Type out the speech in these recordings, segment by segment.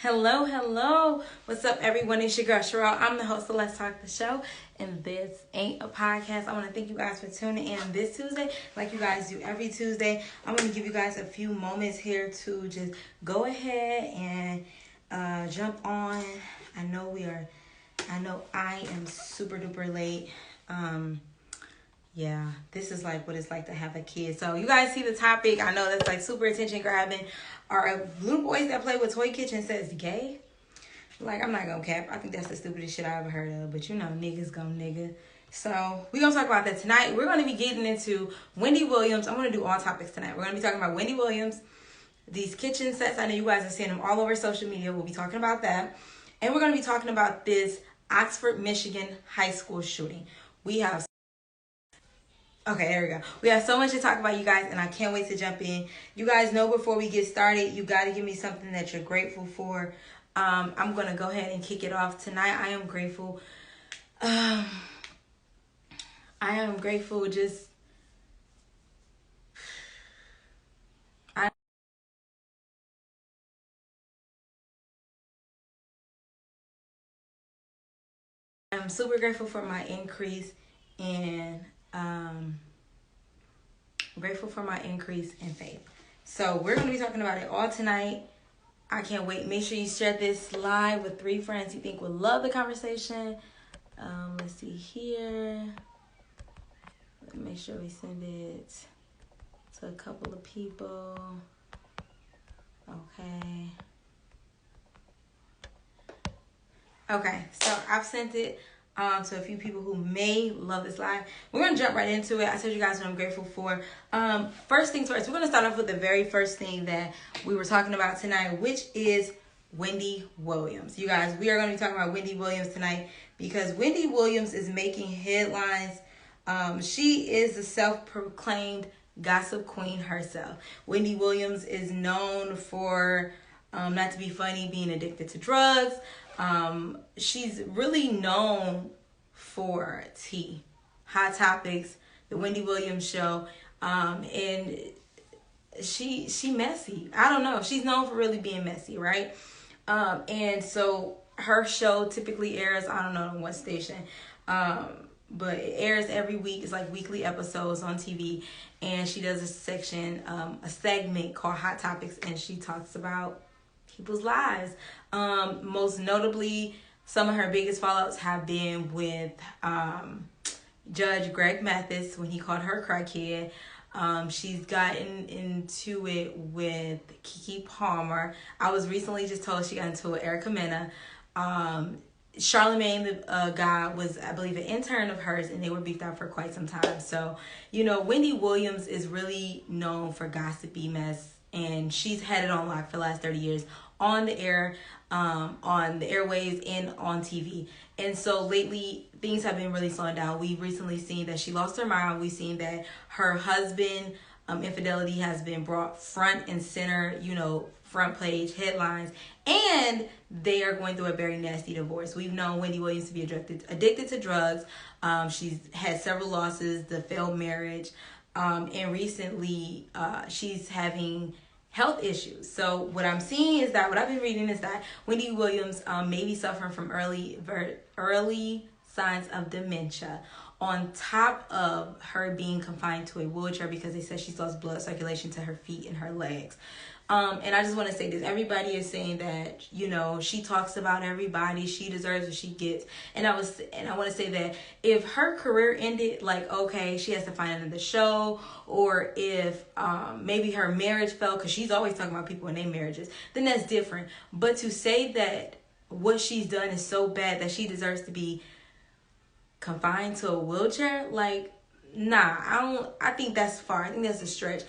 Hello, hello. What's up, everyone? It's your girl, Cherrell. I'm the host of Let's Talk the Show, and this ain't a podcast. I want to thank you guys for tuning in this Tuesday, like you guys do every Tuesday. I'm going to give you guys a few moments here to just go ahead and jump on. I know I am super duper late. Yeah, this is like what it's like to have a kid. So you guys see the topic. I know that's like super attention grabbing. Are little boys that play with toy kitchen says gay? Like, I'm not gonna cap. I think that's the stupidest shit I ever heard of. But you know, niggas gonna nigga. So we're gonna talk about that tonight. We're gonna be getting into Wendy Williams. I'm gonna do all topics tonight. We're gonna be talking about Wendy Williams, these kitchen sets. I know you guys are seeing them all over social media. We'll be talking about that. And we're gonna be talking about this Oxford, Michigan high school shooting. Okay, there we go. We have so much to talk about, you guys, and I can't wait to jump in. You guys know before we get started, you got to give me something that you're grateful for. I'm going to go ahead and kick it off tonight. I am grateful. I am grateful just... I'm super grateful for my increase in... grateful for my increase in faith. So we're going to be talking about it all tonight. I can't wait. Make sure you share this live with 3 friends you think will love the conversation. Let's see here. Let's make sure we send it to a couple of people. Okay, so I've sent it to a few people who may love this live. We're going to jump right into it. I told you guys what I'm grateful for. First things first, we're going to start off with the very first thing that we were talking about tonight, which is Wendy Williams. You guys, we are going to be talking about Wendy Williams tonight because Wendy Williams is making headlines. She is the self-proclaimed gossip queen herself. Wendy Williams is known for, not to be funny, being addicted to drugs. She's really known for tea, Hot Topics, the Wendy Williams Show, and she messy. I don't know. She's known for really being messy, right? And so her show typically airs, I don't know on what station, but it airs every week. It's like weekly episodes on TV, and she does a segment called Hot Topics, and she talks about people's lives. Most notably, some of her biggest fallouts have been with Judge Greg Mathis when he called her crackhead. She's gotten into it with Keke Palmer. I was recently just told she got into it with Erica Mena. Charlamagne, the guy, was, I believe, an intern of hers, and they were beefed out for quite some time. So, you know, Wendy Williams is really known for gossipy mess, and she's had it on lock for the last 30 years on the air, on the airwaves, and on TV. And so lately, things have been really slowing down. We've recently seen that she lost her mind. We've seen that her husband, infidelity has been brought front and center, you know, front page headlines, and they are going through a very nasty divorce. We've known Wendy Williams to be addicted to drugs. She's had several losses, the failed marriage, and recently she's having health issues. So what I'm seeing is that, what I've been reading is that Wendy Williams may be suffering from early signs of dementia, on top of her being confined to a wheelchair because they said she's lost blood circulation to her feet and her legs. And I just want to say this. Everybody is saying that, you know, she talks about everybody. She deserves what she gets. And I want to say that if her career ended, like, okay, she has to find another show, or if maybe her marriage fell, because she's always talking about people in their marriages, then that's different. But to say that what she's done is so bad that she deserves to be confined to a wheelchair, like, nah, I think that's far. I think that's a stretch.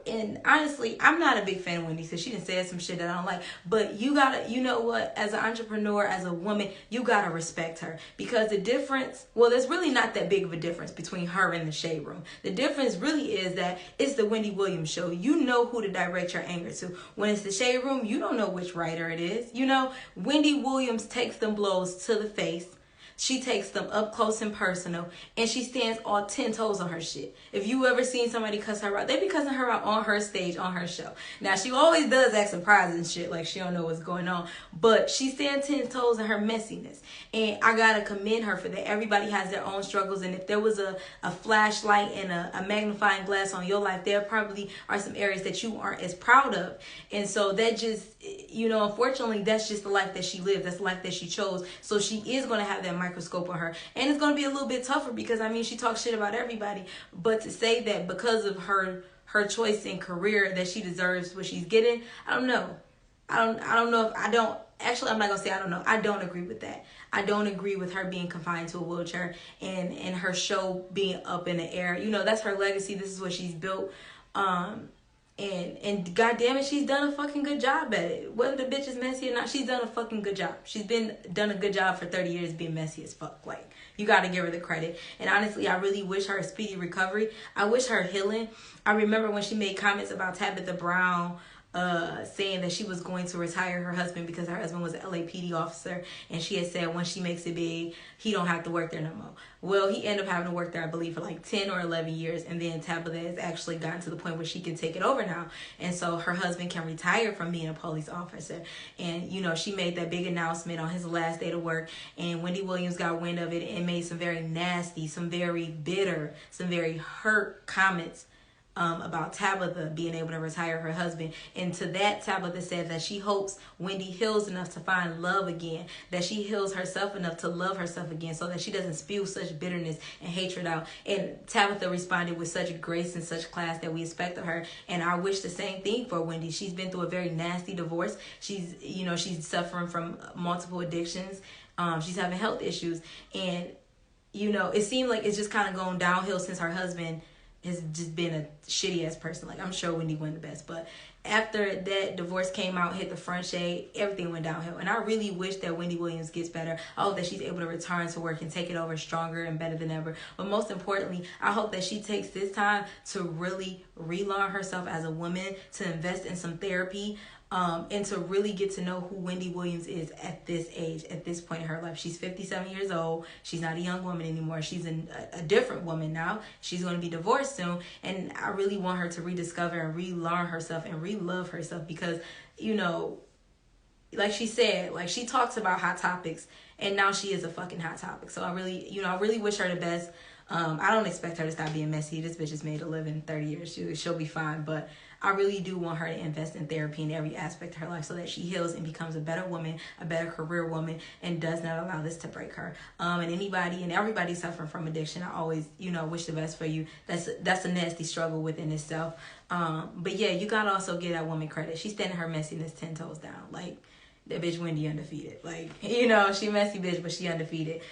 And honestly, I'm not a big fan of Wendy, so she done said some shit that I don't like. But you gotta, you know what, as an entrepreneur, as a woman, you gotta respect her. Because the difference, well, there's really not that big of a difference between her and the Shade Room. The difference really is that it's the Wendy Williams Show. You know who to direct your anger to. When it's the Shade Room, you don't know which writer it is. You know, Wendy Williams takes them blows to the face. She takes them up close and personal, and she stands all 10 toes on her shit. If you ever seen somebody cuss her out, they be cussing her out on her stage, on her show. Now, she always does act surprised and shit, like she don't know what's going on, but she stands 10 toes in her messiness, and I gotta commend her for that. Everybody has their own struggles, and if there was a flashlight and a magnifying glass on your life, there probably are some areas that you aren't as proud of, and so that just, you know, unfortunately, that's just the life that she lived. That's the life that she chose. So she is going to have that microscope on her, and it's going to be a little bit tougher because, I mean, she talks shit about everybody, but to say that because of her choice in career that she deserves what she's getting, I don't know. I don't know if I don't. Actually, I'm not going to say I don't know. I don't agree with that. I don't agree with her being confined to a wheelchair and her show being up in the air. You know, that's her legacy. This is what she's built. And goddamn it, she's done a fucking good job at it. Whether the bitch is messy or not, she's done a fucking good job. She's done a good job for 30 years being messy as fuck. Like, you gotta give her the credit. And honestly, I really wish her a speedy recovery. I wish her healing. I remember when she made comments about Tabitha Brown, saying that she was going to retire her husband because her husband was an LAPD officer, and she had said once she makes it big, he don't have to work there no more. Well, he ended up having to work there, I believe, for like 10 or 11 years, and then Tabitha has actually gotten to the point where she can take it over now, and so her husband can retire from being a police officer. And, you know, she made that big announcement on his last day to work, and Wendy Williams got wind of it and made some very nasty, some very bitter, some very hurt comments about Tabitha being able to retire her husband. And to that, Tabitha said that she hopes Wendy heals enough to find love again, that she heals herself enough to love herself again, so that she doesn't spew such bitterness and hatred out. And Tabitha responded with such grace and such class that we expect of her. And I wish the same thing for Wendy. She's been through a very nasty divorce. She's suffering from multiple addictions. She's having health issues, and it seemed like it's just kind of going downhill since her husband has just been a shitty ass person. Like, I'm sure Wendy wasn't the best, but after that divorce came out, hit the front shade, everything went downhill. And I really wish that Wendy Williams gets better. I hope that she's able to return to work and take it over stronger and better than ever. But most importantly, I hope that she takes this time to really relearn herself as a woman, to invest in some therapy, and to really get to know who Wendy Williams is at this age, at this point in her life. She's 57 years old. She's not a young woman anymore. She's a different woman now. She's going to be divorced soon. And I really want her to rediscover and relearn herself and relove herself because, like she said, like she talks about hot topics and now she is a fucking hot topic. So I really wish her the best. I don't expect her to stop being messy. This bitch has made a living 30 years. She'll be fine. But I really do want her to invest in therapy in every aspect of her life so that she heals and becomes a better woman, a better career woman, and does not allow this to break her. And anybody and everybody suffering from addiction, I always, wish the best for you. That's a nasty struggle within itself. But yeah, you gotta also give that woman credit. She's standing her messiness 10 toes down. Like, that bitch Wendy undefeated. Like, she messy bitch, but she undefeated.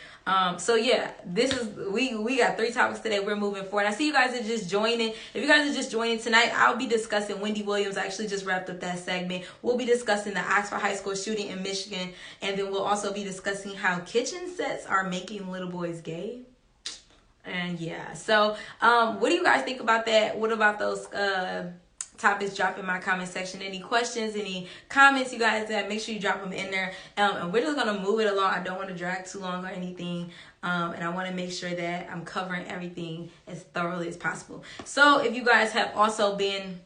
So yeah, we got 3 topics today. We're moving forward. I see you guys are just joining. If you guys are just joining tonight, I'll be discussing Wendy Williams. I actually just wrapped up that segment. We'll be discussing the Oxford High School shooting in Michigan, and then we'll also be discussing how kitchen sets are making little boys gay. And yeah, so what do you guys think about that? What about those topics? Drop in my comment section. Any questions, any comments you guys have, make sure you drop them in there. And we're just gonna move it along. I don't want to drag too long or anything, and I want to make sure that I'm covering everything as thoroughly as possible. So if you guys have also been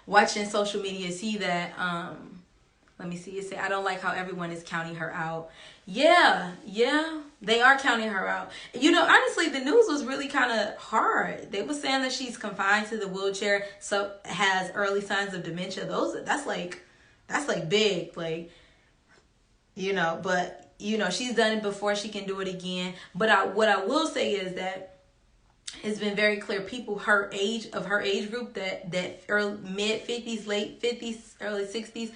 watching social media, see that let me see, it say I don't like how everyone is counting her out. Yeah, they are counting her out. Honestly, the news was really kind of hard. They were saying that she's confined to the wheelchair, so has early signs of dementia. That's like big, like, but she's done it before, she can do it again. But what I will say is that it's been very clear people her age group, that mid 50s, late 50s, early 60s,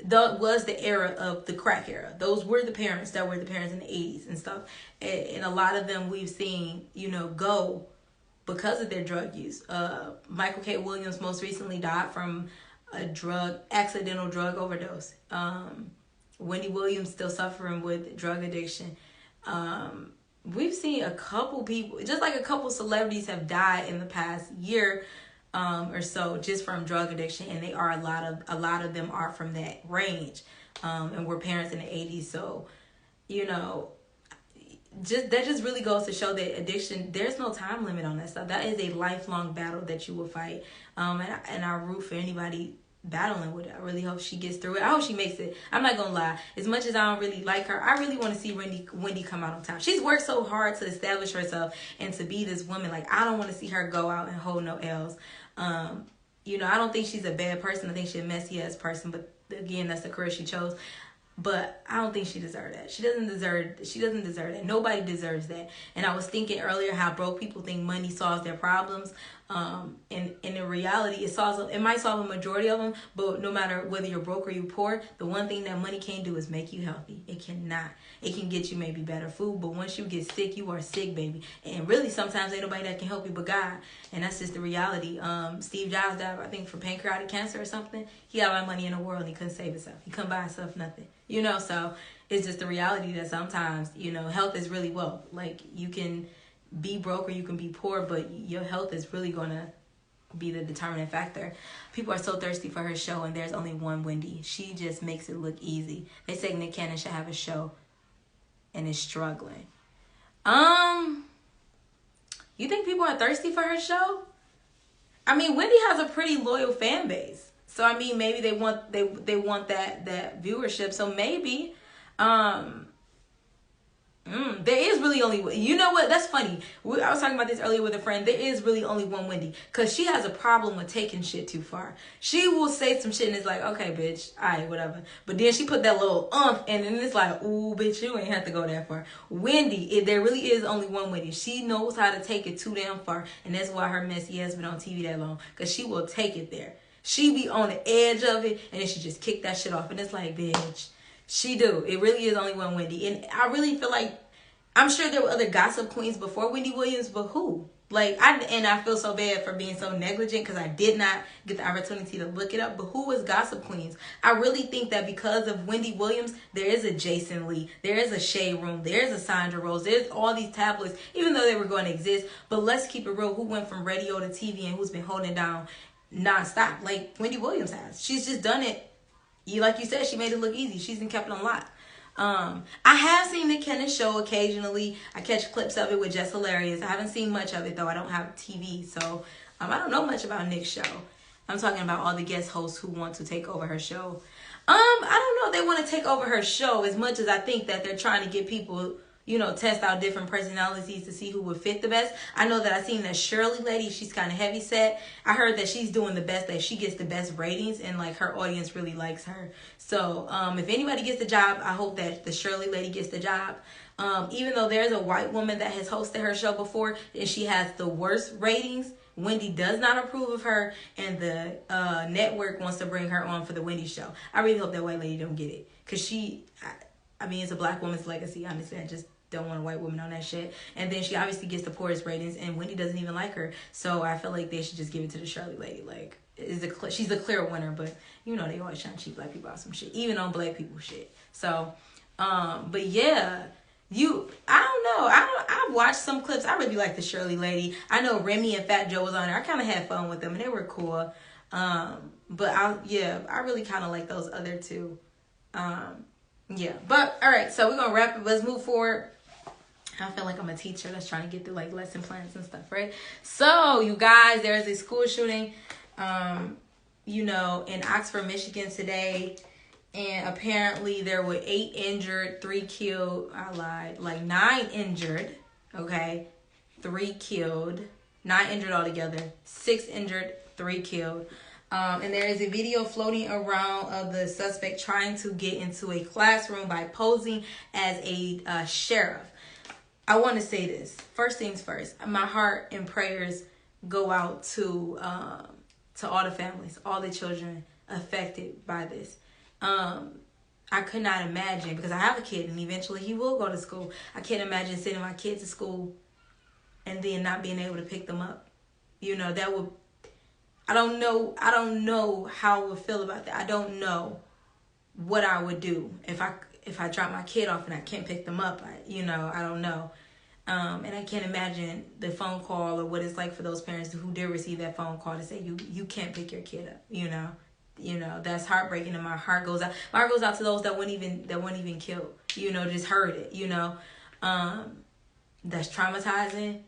that was the era of the crack era. Those were the parents that were the parents in the 80s and stuff. And a lot of them we've seen, go because of their drug use. Michael K. Williams most recently died from a accidental drug overdose. Wendy Williams still suffering with drug addiction. We've seen a couple people, just like a couple celebrities have died in the past year or so just from drug addiction, and a lot of them are from that range, and were parents in the 80s. So you know, just really goes to show that addiction, there's no time limit on that stuff. That is a lifelong battle that you will fight. And I root for anybody battling with it. I really hope she gets through it. I hope she makes it. I'm not gonna lie, as much as I don't really like her, I really want to see Wendy come out on top. She's worked so hard to establish herself and to be this woman. Like, I don't want to see her go out and hold no L's. You know, I don't think she's a bad person. I think she's a messy ass person, but again, that's the career she chose. But I don't think she deserves that. She doesn't deserve that. Nobody deserves that. And I was thinking earlier how broke people think money solves their problems. And in reality, it might solve a majority of them, but no matter whether you're broke or you're poor, the one thing that money can't do is make you healthy. It cannot. It can get you maybe better food, but once you get sick, you are sick, baby. And really, sometimes ain't nobody that can help you but God. And that's just the reality. Steve Jobs died, I think, from pancreatic cancer or something. He had all the money in the world and he couldn't save himself. He couldn't buy himself nothing. You know, so it's just the reality that sometimes, you know, health is really wealth. Like, you can be broke or you can be poor, but your health is really going to be the determining factor. People are so thirsty for her show, and there's only one Wendy. She just makes it look easy. They say Nick Cannon should have a show and is struggling. You think people are thirsty for her show? I mean, Wendy has a pretty loyal fan base. So I mean, maybe they want that viewership. So maybe there is really only, you know what? That's funny. I was talking about this earlier with a friend. There is really only one Wendy, because she has a problem with taking shit too far. She will say some shit and it's like, okay, bitch, alright, whatever. But then she put that little and then it's like, ooh, bitch, you ain't have to go that far. Wendy, there really is only one Wendy. She knows how to take it too damn far, and that's why her messy ass been on TV that long, because she will take it there. She be on the edge of it, and then she just kick that shit off. And it's like, bitch, she do. It really is only one Wendy. And I really feel like, I'm sure there were other gossip queens before Wendy Williams, but who? Like, I feel so bad for being so negligent, because I did not get the opportunity to look it up. But who was gossip queens? I really think that because of Wendy Williams, there is a Jason Lee, there is a Shade Room, there is a Sandra Rose, there's all these tabloids, even though they were going to exist. But let's keep it real. Who went from radio to TV and who's been holding it down non-stop like Wendy Williams has? She's just done it. Like you said, she made it look easy. She's been kept it on lock. I have seen the Kenneth show occasionally. I catch clips of it, which is hilarious. I haven't seen much of it though. I don't have TV, so I don't know much about Nick's show. I'm talking about all the guest hosts who want to take over her show. I don't know if they want to take over her show as much as I think that they're trying to get people, you know, test out different personalities to see who would fit the best. I know that I seen that Shirley lady, she's kind of heavy set. I heard that she's doing the best, that she gets the best ratings, and like her audience really likes her. So if anybody gets the job, I hope that the Shirley lady gets the job. Even though there's a white woman that has hosted her show before and she has the worst ratings, Wendy does not approve of her, and the network wants to bring her on for the Wendy show. I really hope that white lady don't get it, because I mean, it's a black woman's legacy. Honestly, I just don't want a white woman on that shit. And then she obviously gets the poorest ratings, and Wendy doesn't even like her. So I feel like they should just give it to the Shirley lady. Like, she's a clear winner, but you know they always trying to cheat black people out some shit, even on black people shit. So, but yeah, I don't know. I've watched some clips. I really like the Shirley lady. I know Remy and Fat Joe was on there. I kind of had fun with them, and they were cool. But I really kind of like those other two. Yeah, but all right, so we're gonna wrap it. Let's move forward. I feel like I'm a teacher that's trying to get through like lesson plans and stuff, right? So you guys, there is a school shooting, in Oxford, Michigan today, and apparently there were 8 injured, 3 killed. I lied, like 9 injured. Okay, 3 killed, 9 injured altogether, 6 injured, 3 killed. And there is a video floating around of the suspect trying to get into a classroom by posing as a sheriff. I want to say this. First things first, my heart and prayers go out to all the families, all the children affected by this. I could not imagine, because I have a kid and eventually he will go to school. I can't imagine sending my kids to school and then not being able to pick them up. You know, that would... I don't know how I would feel about that. I don't know what I would do if I drop my kid off and I can't pick them up. I don't know. And I can't imagine the phone call or what it's like for those parents who did receive that phone call to say you can't pick your kid up. That's heartbreaking, and my heart goes out. My heart goes out to those that weren't even killed. just heard it, that's traumatizing.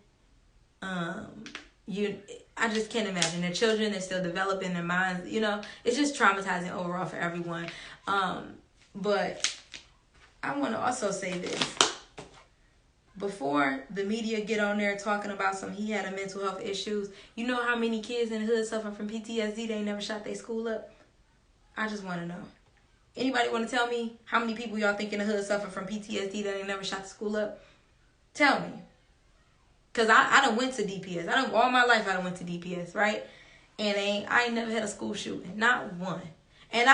I just can't imagine. They're children, they're still developing their minds, it's just traumatizing overall for everyone. But I want to also say this. Before the media get on there talking about he had a mental health issues, you know how many kids in the hood suffer from PTSD? They never shot their school up. I just want to know. Anybody want to tell me how many people y'all think in the hood suffer from PTSD that they never shot the school up? Tell me. Because I done went to DPS. All my life I done went to DPS, right? And I ain't never had a school shooting. Not one. And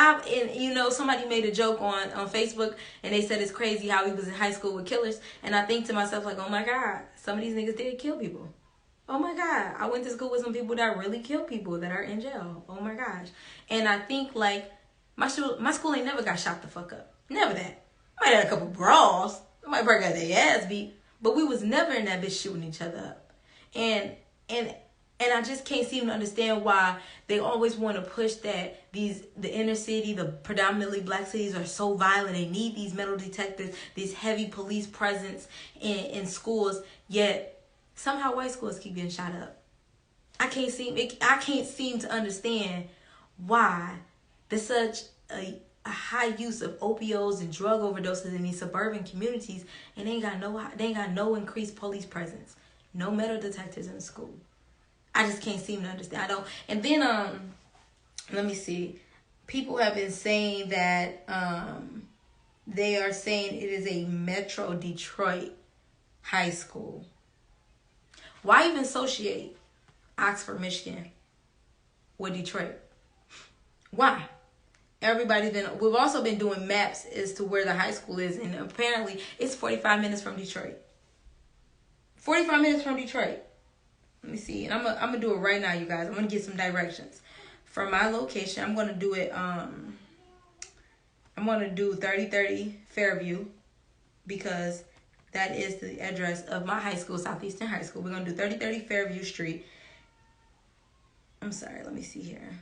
somebody made a joke on Facebook, and they said it's crazy how he was in high school with killers. And I think to myself, like, oh my God, some of these niggas did kill people. Oh my God, I went to school with some people that really kill people that are in jail. Oh my gosh. And I think, like, my school ain't never got shot the fuck up. Never that. Might have had a couple brawls. Might break out their ass beat. But we was never in that bitch shooting each other up. And I just can't seem to understand why they always want to push that the inner city, the predominantly black cities are so violent. They need these metal detectors, these heavy police presence in schools. Yet somehow white schools keep getting shot up. I can't seem to understand why there's such a high use of opioids and drug overdoses in these suburban communities, and they ain't got no increased police presence, no metal detectors in the school. I just can't seem to understand. And then let me see. People have been saying that they are saying it is a Metro Detroit high school. Why even associate Oxford, Michigan with Detroit? Why? We've also been doing maps as to where the high school is, and apparently it's 45 minutes from Detroit. 45 minutes from Detroit. Let me see. And I'm gonna do it right now, you guys. I'm gonna get some directions. From my location, I'm gonna do it, I'm gonna do 3030 Fairview, because that is the address of my high school, Southeastern High School. We're gonna do 3030 Fairview Street. I'm sorry, let me see here.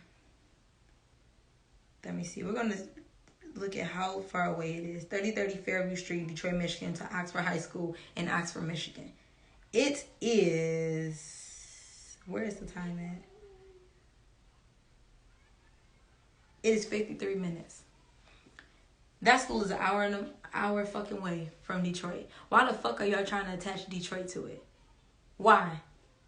Let me see. We're going to look at how far away it is. 3030 Fairview Street, Detroit, Michigan, to Oxford High School in Oxford, Michigan. It is... Where is the time at? It is 53 minutes. That school is an hour fucking way from Detroit. Why the fuck are y'all trying to attach Detroit to it? Why?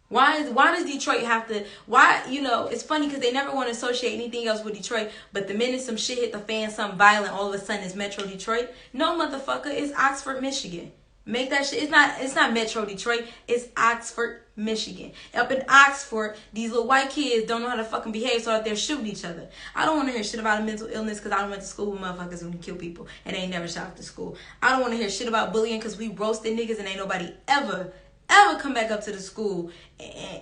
Why does Detroit have to... it's funny because they never want to associate anything else with Detroit, but the minute some shit hit the fan, something violent, all of a sudden it's Metro Detroit. No, motherfucker, it's Oxford, Michigan. Make that shit... It's not Metro Detroit, it's Oxford, Michigan. Up in Oxford, these little white kids don't know how to fucking behave, so out there shooting each other. I don't want to hear shit about a mental illness because I went to school with motherfuckers who can kill people and they ain't never shot up to school. I don't want to hear shit about bullying because we roasted niggas and ain't nobody ever come back up to the school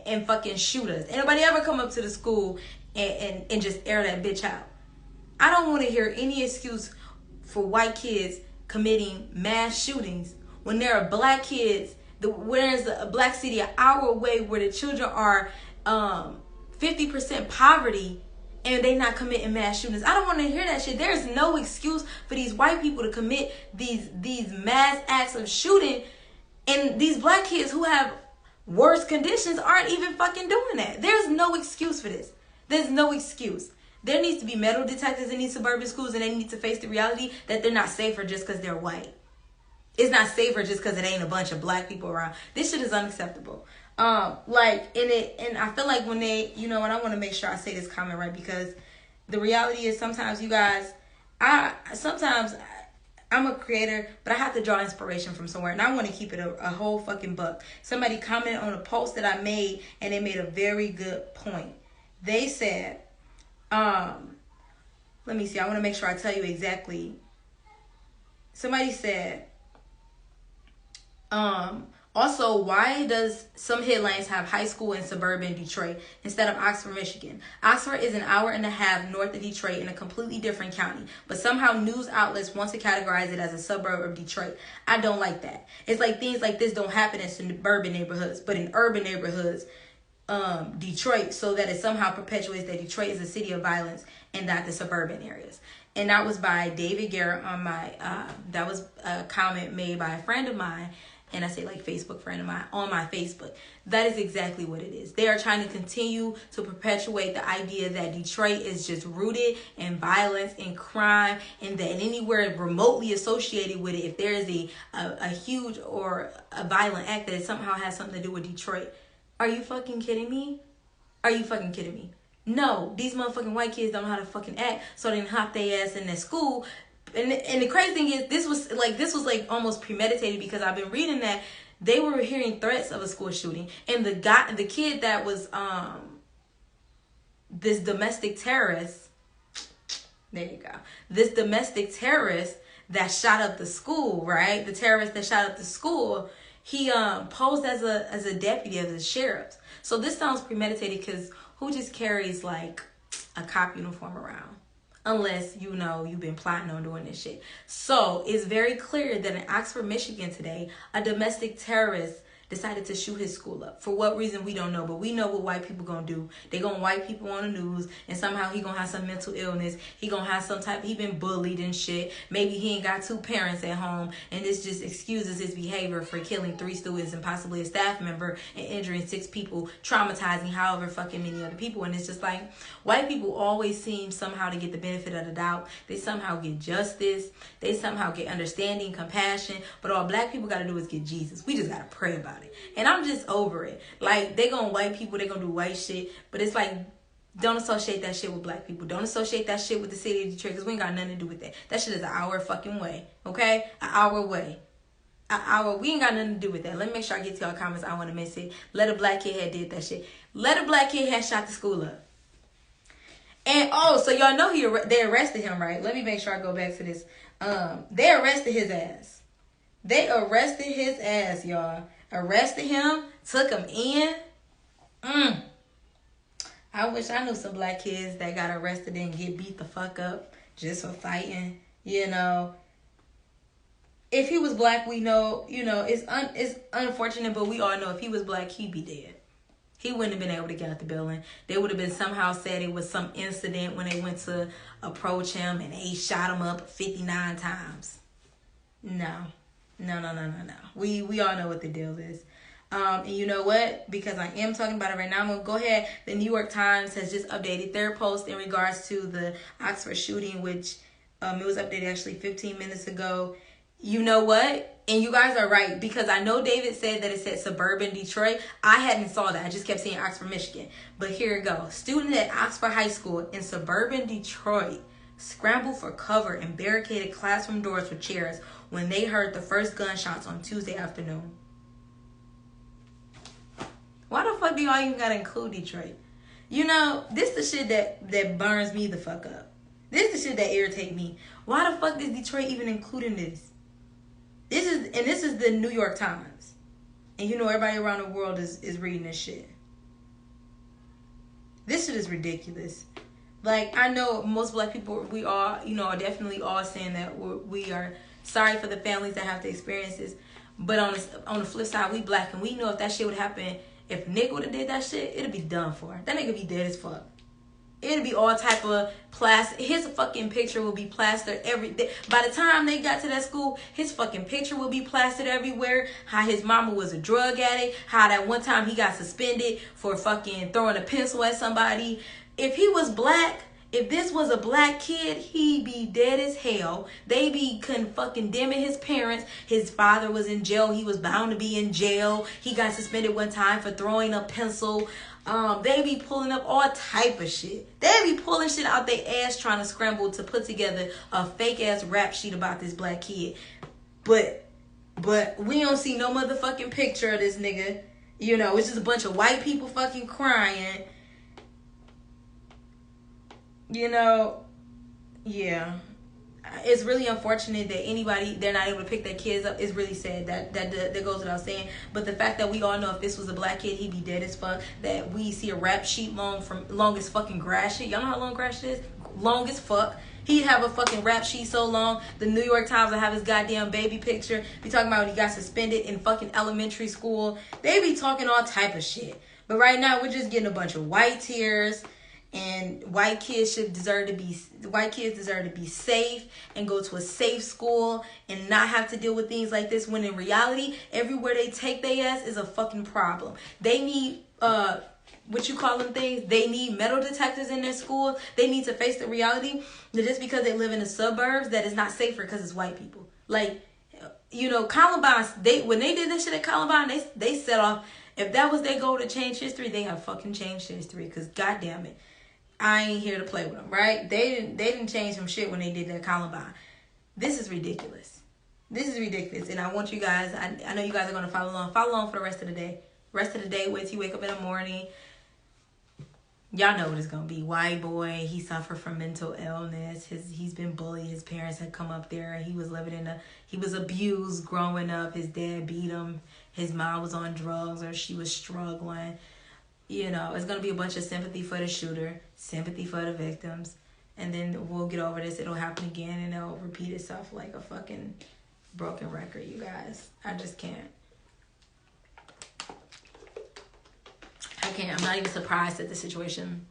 and fucking shoot us. Ain't nobody ever come up to the school and just air that bitch out. I don't want to hear any excuse for white kids committing mass shootings when there are black kids, where is a black city an hour away where the children are 50% poverty and they not committing mass shootings. I don't want to hear that shit. There's no excuse for these white people to commit these mass acts of shooting. And these black kids who have worse conditions aren't even fucking doing that. There's no excuse for this. There's no excuse. There needs to be metal detectors in these suburban schools, and they need to face the reality that they're not safer just because they're white. It's not safer just because it ain't a bunch of black people around. This shit is unacceptable. And I feel like when they, and I want to make sure I say this comment right, because the reality is sometimes you guys, I'm a creator, but I have to draw inspiration from somewhere, and I want to keep it a whole fucking buck. Somebody commented on a post that I made, and they made a very good point. They said, let me see, I want to make sure I tell you exactly. Somebody said, also, why does some headlines have high school in suburban Detroit instead of Oxford, Michigan? Oxford is an hour and a half north of Detroit in a completely different county, but somehow news outlets want to categorize it as a suburb of Detroit. I don't like that. It's like things like this don't happen in suburban neighborhoods, but in urban neighborhoods, Detroit, so that it somehow perpetuates that Detroit is a city of violence and not the suburban areas. And that was by David Garrett on my, that was a comment made by a friend of mine, and I say like Facebook friend of mine, on my Facebook. That is exactly what it is. They are trying to continue to perpetuate the idea that Detroit is just rooted in violence and crime, and that anywhere remotely associated with it, if there is a huge or a violent act, that it somehow has something to do with Detroit. Are you fucking kidding me? Are you fucking kidding me? No, these motherfucking white kids don't know how to fucking act, so they hop their ass in their school. And the crazy thing is, this was like almost premeditated, because I've been reading that they were hearing threats of a school shooting, and the kid that was this domestic terrorist, there you go, this domestic terrorist that shot up the school, right? The terrorist that shot up the school, he posed as a deputy, as a sheriff. So this sounds premeditated, because who just carries like a cop uniform around? Unless you know you've been plotting on doing this shit. So it's very clear that in Oxford, Michigan today, a domestic terrorist decided to shoot his school up. For what reason, we don't know. But we know what white people gonna do. They gonna white people on the news, and somehow he gonna have some mental illness. He gonna have some type, he been bullied and shit. Maybe he ain't got 2 parents at home, and this just excuses his behavior for killing 3 students and possibly a staff member and injuring 6 people, traumatizing however fucking many other people. And it's just like, white people always seem somehow to get the benefit of the doubt. They somehow get justice. They somehow get understanding, compassion. But all black people gotta do is get Jesus. We just gotta pray about it. And I'm just over it. Like, they gonna white people, they gonna do white shit, but it's like, don't associate that shit with black people. Don't associate that shit with the city of Detroit, because we ain't got nothing to do with that. That shit is an hour fucking way, okay? An hour away. An hour. We ain't got nothing to do with that. Let me make sure I get to y'all comments. I want to miss it. Let a black kid had did that shit. Let a black kid had shot the school up. And oh, so y'all know they arrested him, right? Let me make sure I go back to this. They arrested his ass. They arrested his ass, y'all. Arrested him, took him in. I wish I knew some black kids that got arrested and get beat the fuck up just for fighting. You know, if he was black, we know, you know, it's unfortunate, but we all know if he was black, he'd be dead. He wouldn't have been able to get out the building. They would have been somehow said it was some incident when they went to approach him and they shot him up 59 times. No. We all know what the deal is. And you know what? Because I am talking about it right now, I'm going to go ahead. The New York Times has just updated their post in regards to the Oxford shooting, which it was updated actually 15 minutes ago. You know what? And you guys are right, because I know David said that it said suburban Detroit. I hadn't saw that. I just kept seeing Oxford, Michigan. But here it goes. Student at Oxford High School in suburban Detroit scrambled for cover and barricaded classroom doors with chairs when they heard the first gunshots on Tuesday afternoon. Why the fuck do y'all even gotta include Detroit? You know, this the shit that burns me the fuck up. This the shit that irritates me. Why the fuck is Detroit even including this? This is the New York Times. And you know everybody around the world is reading this shit. This shit is ridiculous. Like, I know most black people, we all, you know, are definitely all saying that we are sorry for the families that have to experience this. But on the flip side, we black, and we know if that shit would happen, if Nick would have did that shit, it'd be done for. That nigga be dead as fuck. It'd be all type of plaster. His fucking picture will be plastered every day. By the time they got to that school, his fucking picture will be plastered everywhere. How his mama was a drug addict. How that one time he got suspended for fucking throwing a pencil at somebody. If he was black, if this was a black kid, he'd be dead as hell. They be condemning his parents. His father was in jail. He was bound to be in jail. He got suspended one time for throwing a pencil. They be pulling up all type of shit. They be pulling shit out their ass trying to scramble to put together a fake ass rap sheet about this black kid. But we don't see no motherfucking picture of this nigga. You know, it's just a bunch of white people fucking crying. You know, yeah. It's really unfortunate that they're not able to pick their kids up. It's really sad. That goes without saying. But the fact that we all know if this was a black kid, he'd be dead as fuck. That we see a rap sheet long as fucking grass shit. Y'all know how long grass shit is? Long as fuck. He'd have a fucking rap sheet so long. The New York Times will have his goddamn baby picture. Be talking about when he got suspended in fucking elementary school. They be talking all type of shit. But right now, we're just getting a bunch of white tears. And white kids deserve to be safe and go to a safe school and not have to deal with things like this, when in reality, everywhere they take their ass is a fucking problem. They need what you call them things. They need metal detectors in their schools. They need to face the reality that just because they live in the suburbs, that is not safer because it's white people. Like, you know, Columbine, when they did this shit at Columbine, they set off, if that was their goal to change history, they have fucking changed history, because goddamn it, I ain't here to play with them, right? They didn't change some shit when they did that Columbine. This is ridiculous. This is ridiculous. And I want you guys, I know you guys are going to follow along for the rest of the day. Wait till you wake up in the morning. Y'all know what it's going to be. White boy, he suffered from mental illness. He's been bullied. His parents had come up there. He was abused growing up. His dad beat him. His mom was on drugs, or she was struggling. You know, it's going to be a bunch of sympathy for the shooter, sympathy for the victims, and then we'll get over this. It'll happen again, and it'll repeat itself like a fucking broken record, you guys. I just can't. I'm not even surprised at the situation.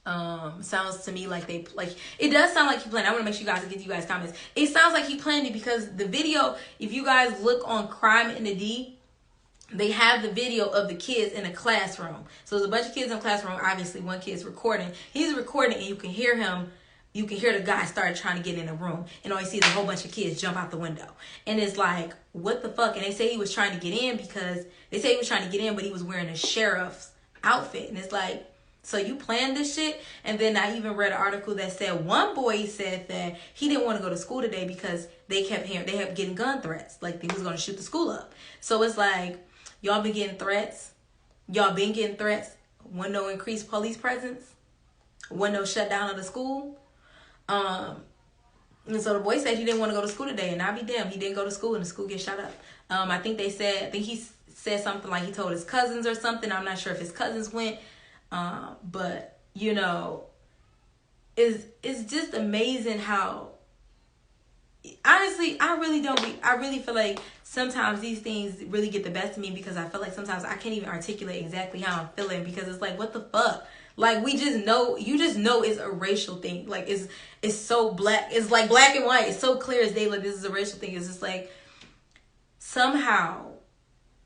Sounds to me like it does sound like he planned. I want to make sure you guys get you guys comments. It sounds like he planned it, because the video, if you guys look on Crime in the D, they have the video of the kids in a classroom. So there's a bunch of kids in the classroom. Obviously, one kid's recording. He's recording, and you can hear him. You can hear the guy start trying to get in the room, and all you see is a whole bunch of kids jump out the window. And it's like, what the fuck? And they say he was trying to get in, but he was wearing a sheriff's outfit. And it's like, so you planned this shit? And then I even read an article that said one boy said that he didn't want to go to school today because they kept getting gun threats. Like, they was going to shoot the school up. So it's like, y'all been getting threats. When no increased police presence. When no shutdown of the school. And so the boy said he didn't want to go to school today. And I'll be damned, he didn't go to school and the school gets shut up. I think he said something like he told his cousins or something. I'm not sure if his cousins went. But, you know, it's just amazing how, honestly, I really feel like sometimes these things really get the best of me, because I feel like sometimes I can't even articulate exactly how I'm feeling, because it's like, what the fuck? Like, you just know it's a racial thing. Like, it's so black. It's like black and white. It's so clear as day. Like, this is a racial thing. It's just like, somehow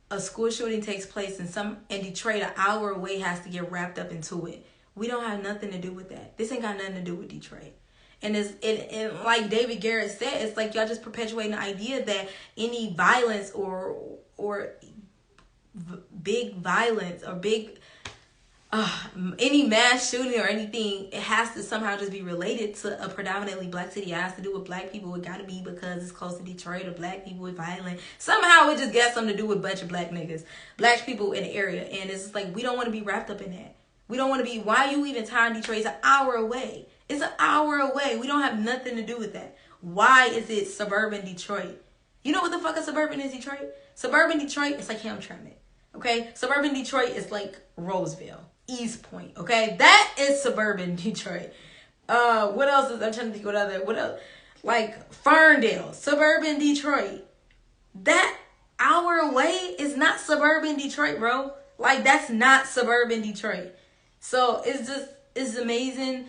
a school shooting takes place in Detroit, an hour away, has to get wrapped up into it. We don't have nothing to do with that. This ain't got nothing to do with Detroit. And and like David Garrett said, it's like y'all just perpetuating the idea that any violence or big violence or big any mass shooting or anything, it has to somehow just be related to a predominantly black city. It has to do with black people. It got to be because it's close to Detroit, or black people with violence. Somehow it just got something to do with a bunch of black niggas, black people in the area. And it's just like, we don't want to be wrapped up in that. We don't want to be, why you even tying Detroit? It's an hour away. It's an hour away. We don't have nothing to do with that. Why is it suburban Detroit? You know what the fuck a suburban is, Detroit? Suburban Detroit, it's like Hamtramck. Okay? Suburban Detroit is like Roseville, East Point. Okay? That is suburban Detroit. What else is, I'm trying to think what else? Like Ferndale, suburban Detroit. That hour away is not suburban Detroit, bro. Like, that's not suburban Detroit. So it's amazing.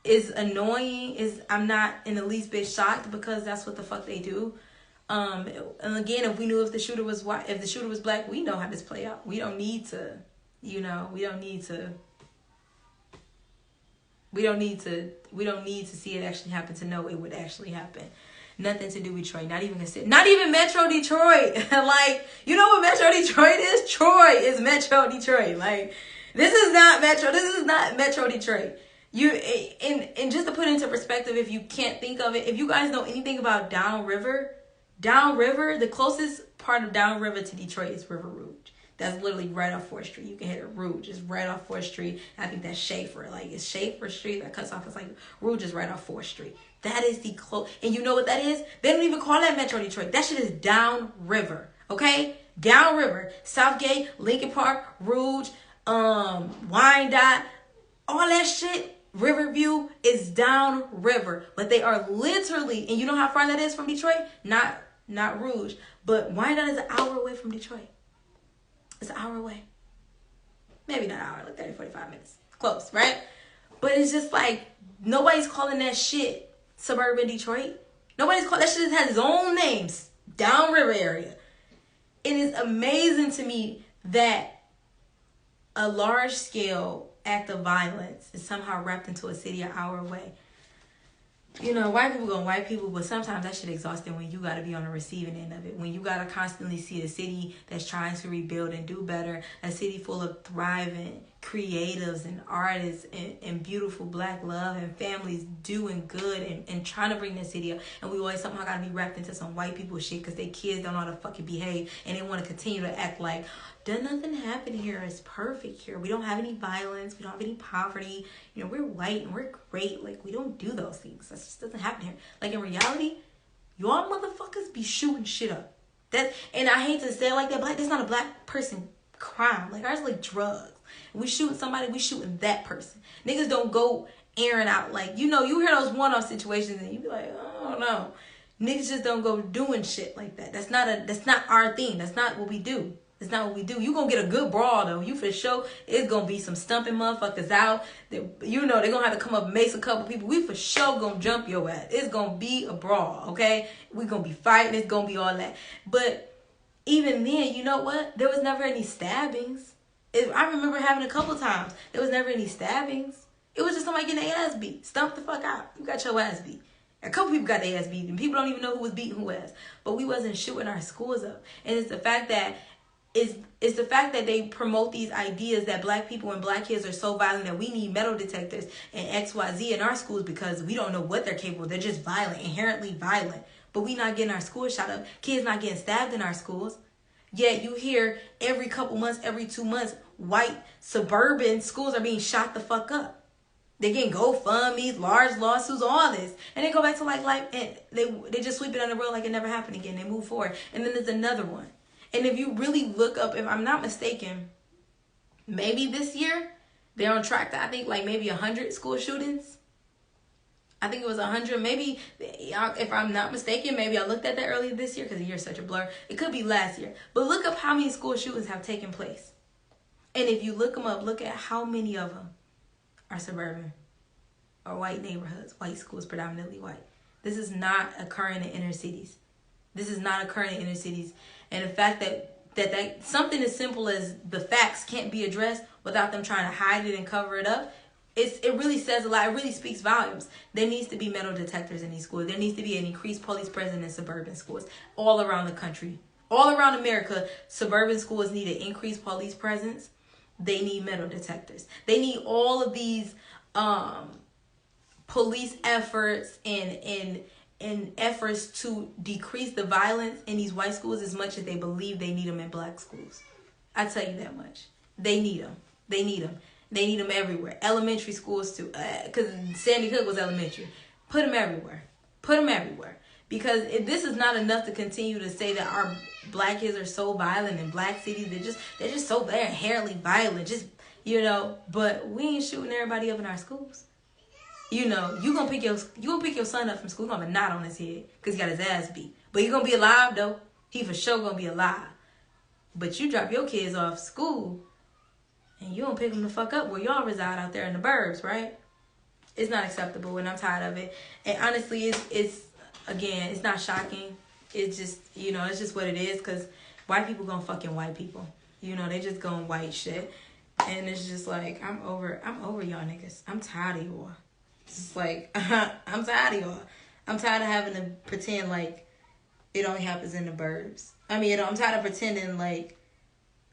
It's annoying. I'm not in the least bit shocked, because that's what the fuck they do. And again, if we knew if the shooter was white, if the shooter was black, we know how this play out. We don't need to, we don't need to see it actually happen to know it would actually happen. Nothing to do with Detroit. Not even Metro Detroit. Like, you know what Metro Detroit is? Troy is Metro Detroit. Like, this is not Metro Detroit. And just to put into perspective, if you can't think of it, if you guys know anything about Downriver, the closest part of Downriver to Detroit is River Rouge. That's literally right off 4th Street. You can hit it. Rouge is right off 4th Street. I think that's Schaefer. Like, it's Schaefer Street that cuts off. It's like Rouge is right off 4th Street. That is the close. And you know what that is? They don't even call that Metro Detroit. That shit is Downriver. Okay? Downriver. Southgate, Lincoln Park, Rouge, Wyandotte, all that shit. Riverview is Downriver. But they are literally, and you know how far that is from Detroit? Not Rouge. But Wyandotte is an hour away from Detroit. It's an hour away. Maybe not an hour, like 30, 45 minutes. Close, right? But it's just like, nobody's calling that shit suburban Detroit. Nobody's calling that shit. Has its own names. Downriver area. It is amazing to me that a large scale act of violence is somehow wrapped into a city an hour away. You know, white people gonna white people, but sometimes that shit exhausting when you gotta be on the receiving end of it. When you gotta constantly see a city that's trying to rebuild and do better, a city full of thriving creatives and artists and beautiful black love and families doing good and trying to bring the city up. And we always somehow gotta be wrapped into some white people shit because their kids don't know how to fucking behave and they want to continue to act like, does nothing happen here? It's perfect here. We don't have any violence. We don't have any poverty. You know, we're white and we're great. Like, we don't do those things. That just doesn't happen here. Like, in reality, y'all motherfuckers be shooting shit up. And I hate to say it like that, but that's not a black person crime. Like, ours like drugs. We shooting somebody, we shooting that person. Niggas don't go airing out. Like, you know, you hear those one-off situations and you be like, oh, no. Niggas just don't go doing shit like that. That's not our thing. That's not what we do. It's not what we do. You gonna get a good brawl though. You for sure. It's gonna be some stumping motherfuckers out. You know, they're gonna have to come up and mace a couple people. We for sure gonna jump your ass. It's gonna be a brawl, okay? We gonna be fighting. It's gonna be all that. But even then, you know what? There was never any stabbings. I remember having a couple times. There was never any stabbings. It was just somebody getting their ass beat. Stump the fuck out. You got your ass beat. A couple people got their ass beat. And people don't even know who was beating who ass. But we wasn't shooting our schools up. And it's the fact that it's the fact that they promote these ideas that black people and black kids are so violent that we need metal detectors and XYZ in our schools because we don't know what they're capable of. They're just violent, inherently violent. But we not getting our schools shot up. Kids not getting stabbed in our schools. Yet you hear every couple months, every 2 months, white suburban schools are being shot the fuck up. They're getting GoFundMes, large lawsuits, all this. And they go back to like life and they just sweep it under the rug like it never happened again. They move forward. And then there's another one. And if you really look up, if I'm not mistaken, maybe this year, they're on track to, I think, like maybe 100 school shootings. I think it was 100. Maybe, if I'm not mistaken, maybe I looked at that earlier this year because the year's such a blur. It could be last year. But look up how many school shootings have taken place. And if you look them up, look at how many of them are suburban or white neighborhoods, white schools, predominantly white. This is not occurring in inner cities. This is not occurring in inner cities. And the fact that something as simple as the facts can't be addressed without them trying to hide it and cover it up, it really says a lot. It really speaks volumes. There needs to be metal detectors in these schools. There needs to be an increased police presence in suburban schools all around the country. All around America, suburban schools need an increased police presence. They need metal detectors. They need all of these police efforts and efforts to decrease the violence in these white schools as much as they believe they need them in black schools. I tell you that much. They need them. They need them. They need them everywhere. Elementary schools too. Because Sandy Hook was elementary. Put them everywhere. Put them everywhere. Because if this is not enough to continue to say that our black kids are so violent in black cities, they're just so they're inherently violent. Just, you know, but we ain't shooting everybody up in our schools. You know, you gonna pick your son up from school, gonna have a knot on his head because he got his ass beat. But he gonna be alive though. He for sure gonna be alive. But you drop your kids off school and you don't pick them the fuck up where y'all reside out there in the burbs, right? It's not acceptable and I'm tired of it. And honestly, it's again, it's not shocking. It's just, you know, it's just what it is because white people gonna fucking white people. You know, they just gonna white shit. And it's just like, I'm over y'all niggas. I'm tired of y'all. It's like, I'm tired of y'all. I'm tired of having to pretend like it only happens in the burbs. I mean, I'm tired of pretending like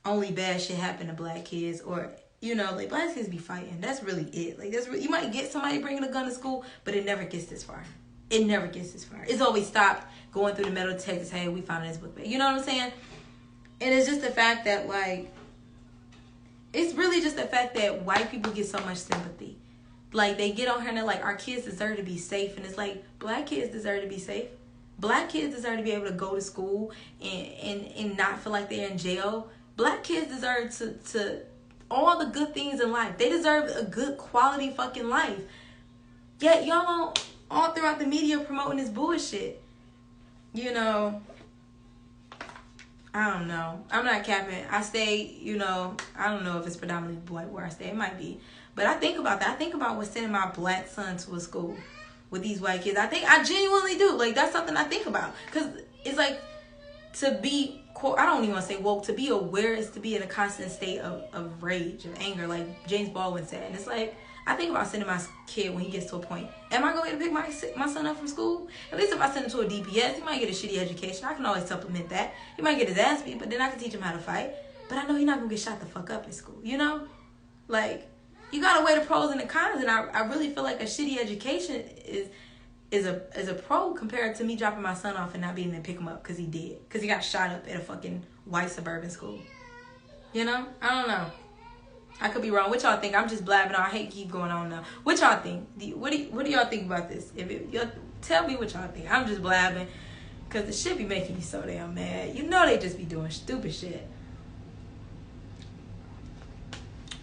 only bad shit happen to black kids or, you know, like black kids be fighting. That's really it. Like, you might get somebody bringing a gun to school, but it never gets this far. It never gets this far. It's always stopped going through the metal detectors. Hey, we found this book bag. You know what I'm saying? And it's just the fact that, like, it's really just the fact that white people get so much sympathy. Like, they get on her and they're like, our kids deserve to be safe. And it's like, black kids deserve to be safe. Black kids deserve to be able to go to school and not feel like they're in jail. Black kids deserve to all the good things in life. They deserve a good quality fucking life. Yet y'all don't, all throughout the media promoting this bullshit. You know, I don't know. I'm not capping. I stay, you know, I don't know if it's predominantly black where I stay. It might be. But I think about that. I think about what's sending my black son to a school with these white kids. I genuinely do. Like, that's something I think about. Because it's like, to be, I don't even want to say woke, to be aware is to be in a constant state of rage, of anger, like James Baldwin said. And it's like, I think about sending my kid when he gets to a point. Am I going to pick my son up from school? At least if I send him to a DPS, he might get a shitty education. I can always supplement that. He might get his ass beat, but then I can teach him how to fight. But I know he's not going to get shot the fuck up in school, you know? Like, you got to weigh the pros and the cons, and I really feel like a shitty education is a pro compared to me dropping my son off and not being able to pick him up because he did. Because he got shot up at a fucking white suburban school. You know? I don't know. I could be wrong. What y'all think? I'm just blabbing on. I hate to keep going on now. What y'all think? What do y'all think about this? Y'all tell me what y'all think. I'm just blabbing because the shit be making me so damn mad. You know they just be doing stupid shit.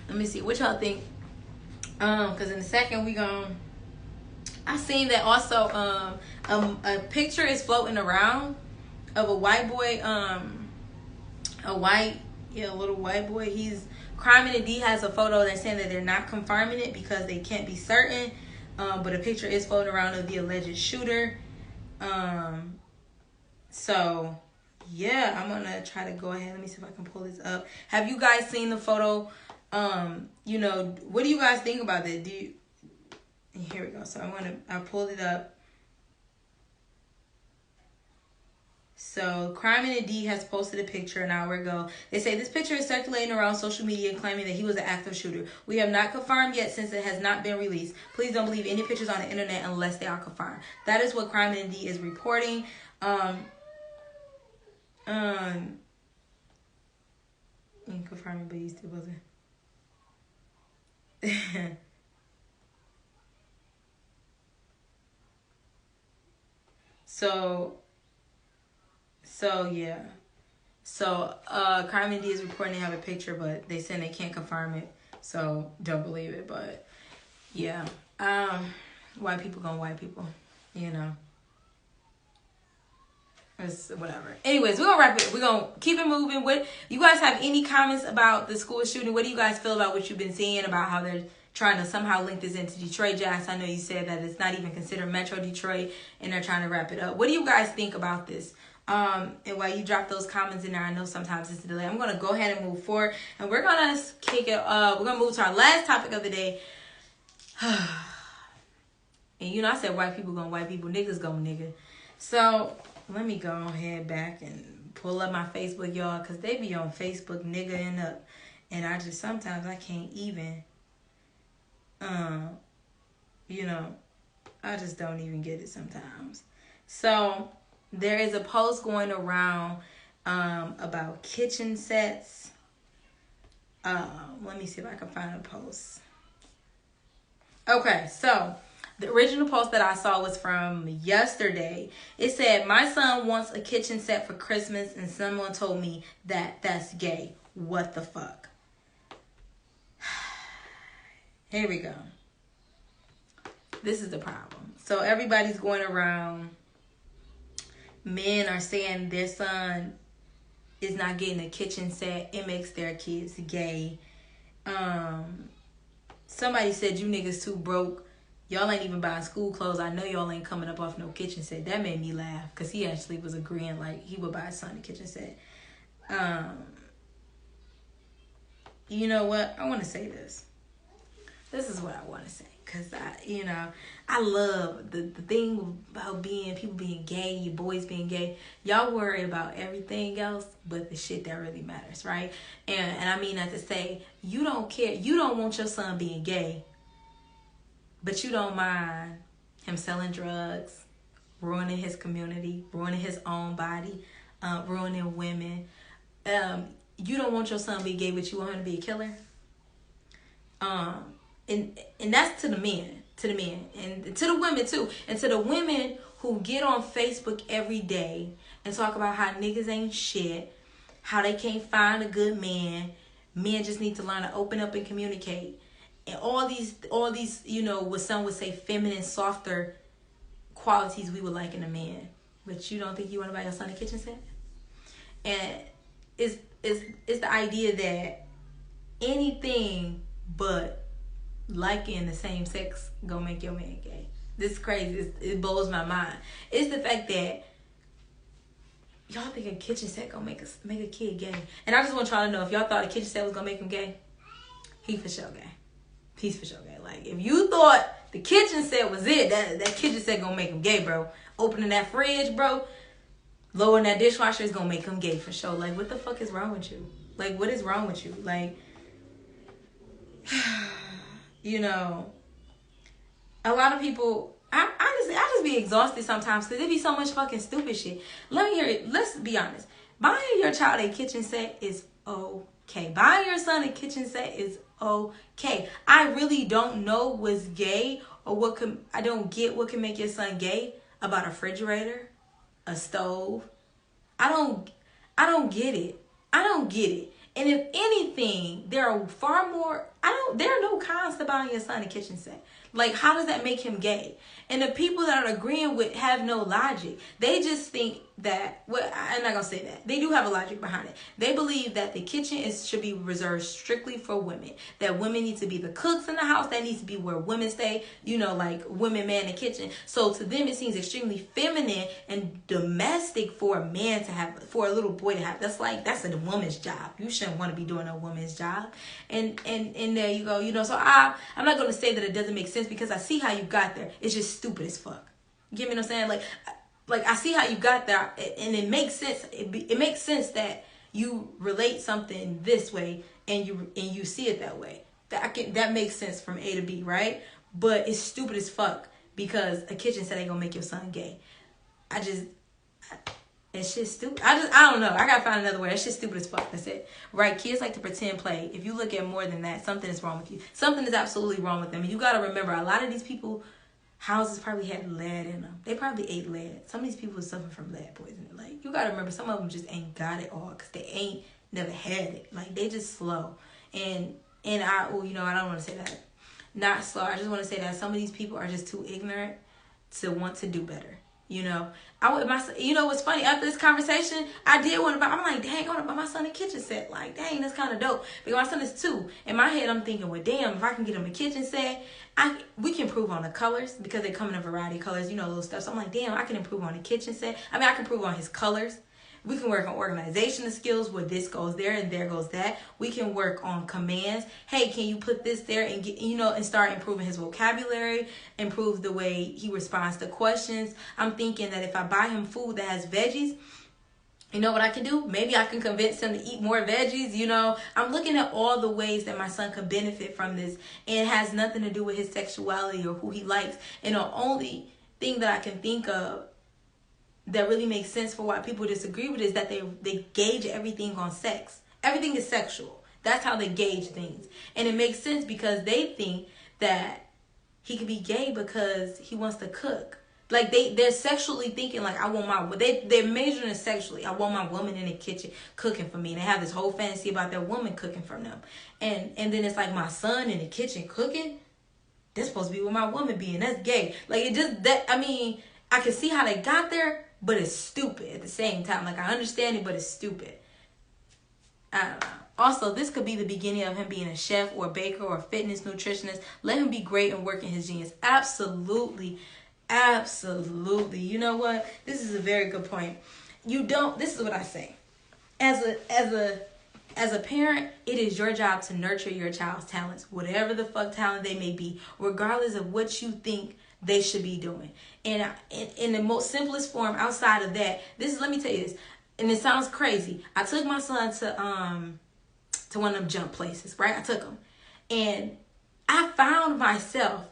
Let me see. What y'all think? Because in a second we gon'... I seen that also a picture is floating around of a white boy, a little white boy. He's Crime and D has a photo that's saying that they're not confirming it because they can't be certain. But a picture is floating around of the alleged shooter. So yeah, I'm gonna try to go ahead. Let me see if I can pull this up. Have you guys seen the photo? You know, what do you guys think about that? Here we go. So I pulled it up. So Crime and D has posted a picture an hour ago. They say this picture is circulating around social media claiming that he was an active shooter. We have not confirmed yet since it has not been released. Please don't believe any pictures on the internet unless they are confirmed. That is what Crime and D is reporting. Confirming, but he still wasn't. So yeah. So Crime and D is reporting they have a picture, but they said they can't confirm it. So don't believe it. But yeah. White people gonna white people. You know. It's whatever. Anyways, we're gonna wrap it. We're gonna keep it moving. What you guys have any comments about the school shooting? What do you guys feel about what you've been seeing about how they're trying to somehow link this into Detroit? Jax, I know you said that it's not even considered Metro Detroit and they're trying to wrap it up. What do you guys think about this? And while you drop those comments in there, I know sometimes it's a delay. I'm gonna go ahead and move forward, and we're gonna kick it. We're gonna move to our last topic of the day. And you know, I said white people gonna white people, niggas gonna nigga. So let me go ahead back and pull up my Facebook, y'all, because they be on Facebook niggaing up. And I just, sometimes I can't even, you know, I just don't even get it sometimes. So there is a post going around about kitchen sets. Let me see if I can find a post. Okay, so the original post that I saw was from yesterday. It said, my son wants a kitchen set for Christmas and someone told me that that's gay. What the fuck? Here we go. This is the problem. So everybody's going around. Men are saying their son is not getting a kitchen set. It makes their kids gay. Somebody said, you niggas too broke. Y'all ain't even buying school clothes. I know y'all ain't coming up off no kitchen set. That made me laugh because he actually was agreeing like he would buy his son a kitchen set. You know what? I want to say this. This is what I want to say. Because, I love the thing about people being gay, your boys being gay. Y'all worry about everything else but the shit that really matters, right? And I mean that to say, you don't care. You don't want your son being gay. But you don't mind him selling drugs, ruining his community, ruining his own body, ruining women. You don't want your son to be gay, but you want him to be a killer. And that's to the men, and to the women too, and to the women who get on Facebook every day and talk about how niggas ain't shit, how they can't find a good man. Men just need to learn to open up and communicate. And all these, what some would say feminine, softer qualities we would like in a man. But you don't think you want to buy your son a kitchen set? And it's the idea that anything but liking the same sex gonna make your man gay. This is crazy. It blows my mind. It's the fact that y'all think a kitchen set gonna make a kid gay. And I just want y'all to know, if y'all thought a kitchen set was gonna make him gay, he for sure gay. He's for sure gay. Like, if you thought the kitchen set was it, that kitchen set gonna make him gay, bro. Opening that fridge, bro, lowering that dishwasher is gonna make him gay for sure. Like, what the fuck is wrong with you? Like, what is wrong with you? Like, you know, a lot of people, I just be exhausted sometimes because it be so much fucking stupid shit. Let me hear it. Let's be honest. Buying your child a kitchen set is okay. Buying your son a kitchen set is okay. I really don't know what's gay, or I don't get what can make your son gay about a refrigerator, a stove. I don't get it. I don't get it. And if anything, there are no cons to buying your son a kitchen set. Like, how does that make him gay? And the people that are agreeing with have no logic. They just think that, well, I'm not going to say that. They do have a logic behind it. They believe that the kitchen should be reserved strictly for women. That women need to be the cooks in the house. That needs to be where women stay. You know, like, women man the kitchen. So to them, it seems extremely feminine and domestic for a man to have, for a little boy to have. That's a woman's job. You shouldn't want to be doing a woman's job. And there you go. You know, so I'm not going to say that it doesn't make sense, because I see how you got there. It's just stupid as fuck. You get me what I'm saying? Like I see how you got there, and it makes sense. It makes sense that you relate something this way and you see it that way. That makes sense from A to B, right? But it's stupid as fuck, because a kitchen set ain't gonna make your son gay. It's just stupid. I don't know. I gotta find another word. It's just stupid as fuck. That's it. Right? Kids like to pretend play. If you look at more than that, something is wrong with you. Something is absolutely wrong with them. And you gotta remember, a lot of these people, houses probably had lead in them. They probably ate lead. Some of these people suffer from lead poisoning. Like, you gotta remember, some of them just ain't got it all, because they ain't never had it. Like, they just slow. And I don't want to say that. Not slow. I just want to say that some of these people are just too ignorant to want to do better. You know, what's funny, after this conversation, I did want to buy, I'm like, dang, I want to buy my son a kitchen set. Like, dang, that's kind of dope. Because my son is 2. In my head, I'm thinking, well, damn, if I can get him a kitchen set, we can improve on the colors, because they come in a variety of colors, little stuff. So I'm like, damn, I can improve on the kitchen set. I can improve on his colors. We can work on organizational skills, where this goes there and there goes that. We can work on commands. Hey, can you put this there, and get, and start improving his vocabulary, improve the way he responds to questions. I'm thinking that if I buy him food that has veggies, you know what I can do? Maybe I can convince him to eat more veggies. I'm looking at all the ways that my son could benefit from this, and it has nothing to do with his sexuality or who he likes. And the only thing that I can think of that really makes sense for why people disagree with it is that they gauge everything on sex. Everything is sexual. That's how they gauge things. And it makes sense, because they think that he could be gay because he wants to cook. Like, they're sexually thinking, like, they're measuring it sexually. I want my woman in the kitchen cooking for me. And they have this whole fantasy about their woman cooking for them. And then it's like, my son in the kitchen cooking? That's supposed to be where my woman be, and that's gay. Like, I can see how they got there, but it's stupid at the same time. Like, I understand it, but it's stupid. I don't know. Also, this could be the beginning of him being a chef or a baker or a fitness nutritionist. Let him be great and work in his genius. Absolutely. Absolutely. You know what? This is a very good point. This is what I say. As a parent, it is your job to nurture your child's talents, whatever the fuck talent they may be, regardless of what you think they should be doing. And in the most simplest form, outside of that, let me tell you this, and it sounds crazy. I took my son to one of them jump places, right? I took him, and I found myself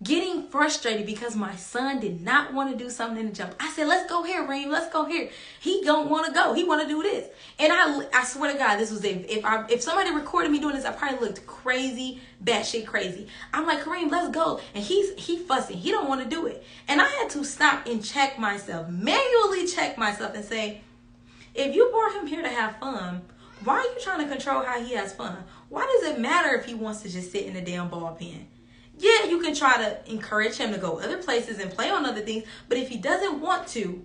getting frustrated because my son did not want to do something in the jump. I said, let's go here, Reem. Let's go here. He don't want to go. He want to do this. And I swear to God, this was if somebody recorded me doing this, I probably looked crazy, batshit crazy. I'm like, Kareem, let's go. And he fussing. He don't want to do it. And I had to stop and check myself, manually check myself, and say, if you brought him here to have fun, why are you trying to control how he has fun? Why does it matter if he wants to just sit in the damn ball pen? Yeah, you can try to encourage him to go other places and play on other things, but if he doesn't want to,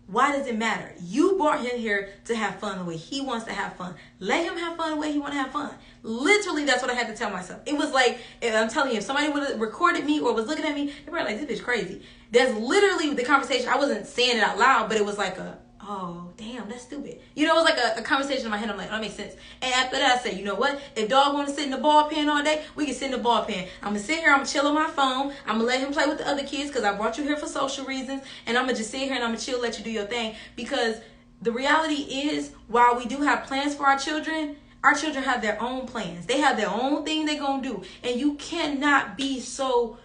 Why does it matter? You brought him here to have fun the way he wants to have fun. Let him have fun the way he wants to have fun. Literally, that's what I had to tell myself. It was like, I'm telling you, if somebody would have recorded me or was looking at me, they were like, this bitch crazy. That's literally the conversation. I wasn't saying it out loud, but it was like oh, damn, that's stupid. You know, it was like a conversation in my head. I'm like, oh, that makes sense. And after that, I said, you know what? If dog want to sit in the ball pen all day, we can sit in the ball pen. I'm going to sit here. I'm going to chill on my phone. I'm going to let him play with the other kids because I brought you here for social reasons. And I'm going to just sit here and I'm going to chill, let you do your thing. Because the reality is, while we do have plans for our children have their own plans. They have their own thing they're going to do. And you cannot be so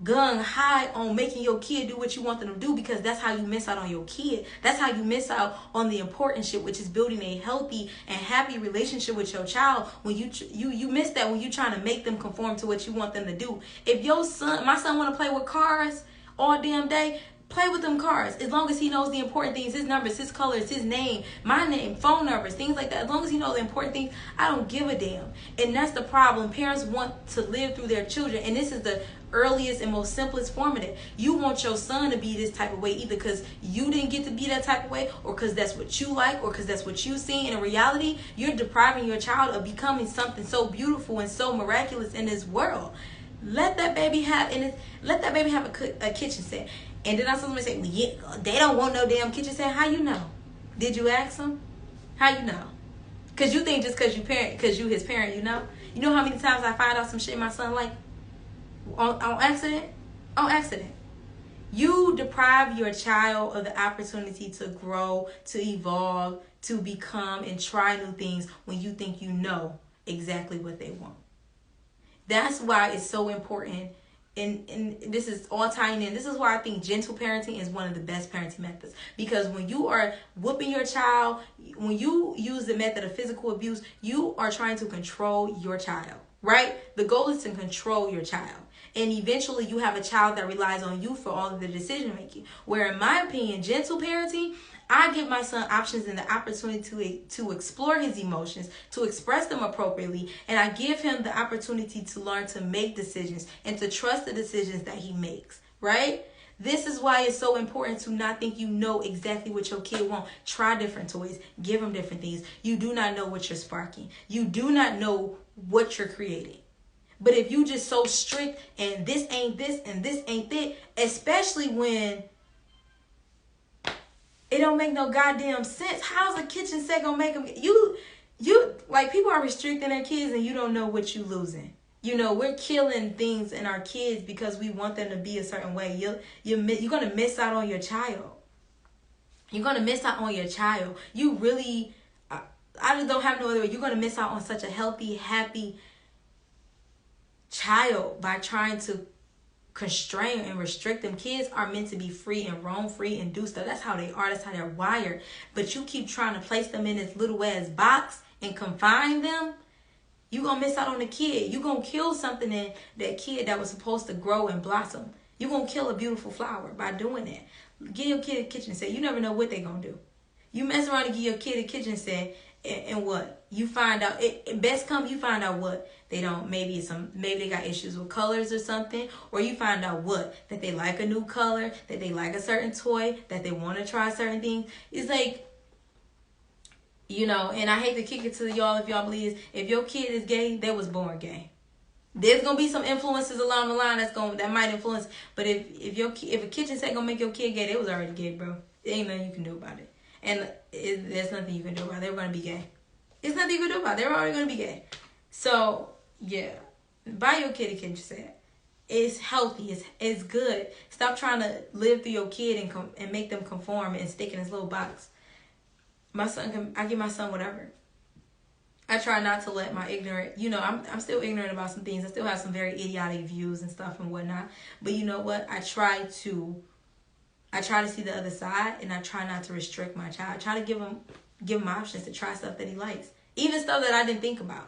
gung-high on making your kid do what you want them to do, because that's how you miss out on your kid. That's how you miss out on the important shit, which is building a healthy and happy relationship with your child. When you miss that when you're trying to make them conform to what you want them to do. If my son want to play with cars all damn day, play with them cars. As long as he knows the important things, his numbers, his colors, his name, my name, phone numbers, things like that. As long as he knows the important things, I don't give a damn. And that's the problem. Parents want to live through their children. And this is the earliest and most simplest formative. You want your son to be this type of way either because you didn't get to be that type of way, or because that's what you like, or because that's what you see. And in reality, you're depriving your child of becoming something so beautiful and so miraculous in this world. Let that baby have a kitchen set. And then I saw somebody say, well, yeah, they don't want no damn kitchen set. How you know? Did you ask them? How you know? Because you think just because you his parent, you know? You know how many times I find out some shit my son like on accident? On accident. You deprive your child of the opportunity to grow, to evolve, to become and try new things when you think you know exactly what they want. That's why it's so important. And this is all tying in. This is why I think gentle parenting is one of the best parenting methods. Because when you are whooping your child, when you use the method of physical abuse, you are trying to control your child, right? The goal is to control your child. And eventually you have a child that relies on you for all of the decision making. Where in my opinion, gentle parenting, I give my son options and the opportunity to explore his emotions, to express them appropriately, and I give him the opportunity to learn to make decisions and to trust the decisions that he makes, right? This is why it's so important to not think you know exactly what your kid wants. Try different toys. Give them different things. You do not know what you're sparking. You do not know what you're creating. But if you just so strict and this ain't this and this ain't that, especially when it don't make no goddamn sense. How's a kitchen set gonna make them? You like, people are restricting their kids and you don't know what you losing. You know, we're killing things in our kids because we want them to be a certain way. You're gonna miss out on your child. You're gonna miss out on your child. You really, I just don't have no other way. You're gonna miss out on such a healthy, happy child by trying to constrain and restrict them. Kids are meant to be free and roam free and do stuff. That's how they are. That's how they're wired. But you keep trying to place them in this little ass box and confine them. You gonna miss out on the kid. You gonna kill something in that kid that was supposed to grow and blossom. You gonna kill a beautiful flower by doing that. Give your kid a kitchen set. You never know what they gonna do. You mess around and give your kid a kitchen set, and what? You find out, you find out what? They don't, maybe they got issues with colors or something, or you find out what? That they like a new color, that they like a certain toy, that they want to try certain things. It's like, you know, and I hate to kick it to y'all if y'all believe this, if your kid is gay, they was born gay. There's gonna be some influences along the line that might influence, but if a kitchen set gonna make your kid gay, they was already gay, bro. There ain't nothing you can do about it. And there's nothing you can do about it. They're going to be gay. There's nothing you can do about it. They're already going to be gay. So, yeah. Buy your kid a kitchen set. It's healthy. It's good. Stop trying to live through your kid and make them conform and stick in this little box. I give my son whatever. I try not to let my ignorant, you know, I'm still ignorant about some things. I still have some very idiotic views and stuff and whatnot. But you know what? I try to see the other side, and I try not to restrict my child. I try to give him options to try stuff that he likes. Even stuff that I didn't think about.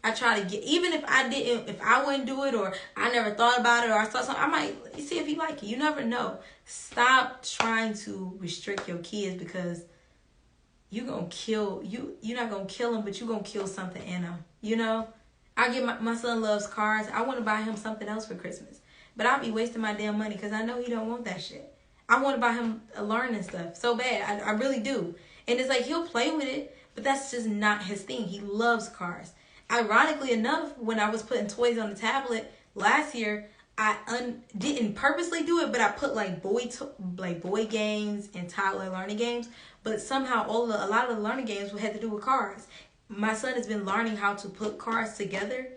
I try to even if I wouldn't do it, or I never thought about it, or I saw something, I might see if he like it. You never know. Stop trying to restrict your kids, because you're not going to kill them, but you're going to kill something in them. You know? I get my son loves cars. I want to buy him something else for Christmas. But I'll be wasting my damn money because I know he don't want that shit. I want to buy him learning stuff so bad. I really do. And it's like he'll play with it, but that's just not his thing. He loves cars. Ironically enough, when I was putting toys on the tablet last year, I didn't purposely do it, but I put like boy games and toddler learning games. But somehow a lot of the learning games had to do with cars. My son has been learning how to put cars together